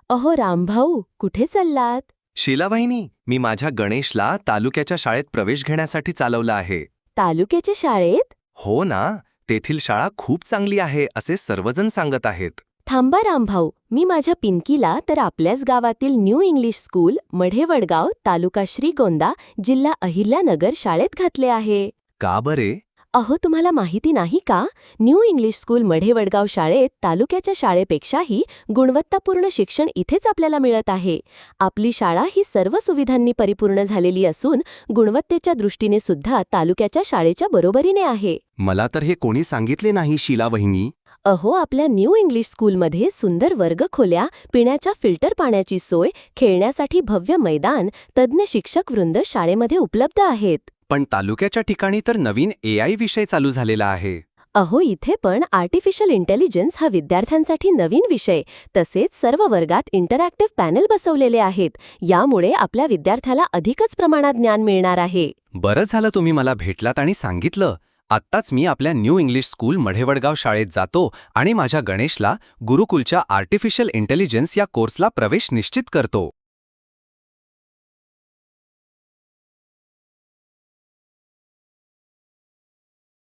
अहो रामभाऊ, कुठे चाललात? शीलावाहिनी, मी माझ्या गणेशला तालुक्याच्या शाळेत प्रवेश घेण्यासाठी चालवलं आहे. तालुक्याच्या शाळेत? हो ना, तेथील शाळा खूप चांगली आहे असे सर्वजण सांगत आहेत. थांबा रामभाऊ, मी माझ्या पिंकीला तर आपल्याच गावातील न्यू इंग्लिश स्कूल मढेवडगाव, तालुका श्रीगोंदा, जिल्हा अहिल्यानगर शाळेत घातले आहे. का बरे? अहो तुम्हाला माहिती नाही का? न्यू इंग्लिश स्कूल मढेवडगाव शाळेत तालुक्याच्या शाळेपेक्षाही गुणवत्तापूर्ण शिक्षण इथेच आपल्याला मिळत आहे. आपली शाळा ही सर्व सुविधांनी परिपूर्ण झालेली असून गुणवत्तेच्या दृष्टीने सुद्धा तालुक्याच्या शाळेच्या बरोबरीने आहे. मला तर हे कोणी सांगितले नाही शीलावहिनी. अहो आपल्या न्यू इंग्लिश स्कूलमध्ये सुंदर वर्गखोल्या, पिण्याच्या फिल्टर पाण्याची सोय, खेळण्यासाठी भव्य मैदान, तज्ज्ञ शिक्षक वृंद शाळेमध्ये उपलब्ध आहेत. पण तालुक्याच्या ठिकाणी तर नवीन AI विषय चालू झालेला आहे. अहो इथे पण आर्टिफिशियल इंटेलिजन्स हा विद्यार्थ्यांसाठी नवीन विषय, तसेच सर्व वर्गात इंटरॅक्टिव्ह पॅनल बसवलेले आहेत. यामुळे आपल्या विद्यार्थ्याला अधिकच प्रमाणात ज्ञान मिळणार आहे. बरं झालं तुम्ही मला भेटलात आणि सांगितलं. आत्ताच मी आपल्या न्यू इंग्लिश स्कूल मढेवडगाव शाळेत जातो आणि माझ्या गणेशला गुरुकुलच्या आर्टिफिशियल इंटेलिजन्स या कोर्सला प्रवेश निश्चित करतो.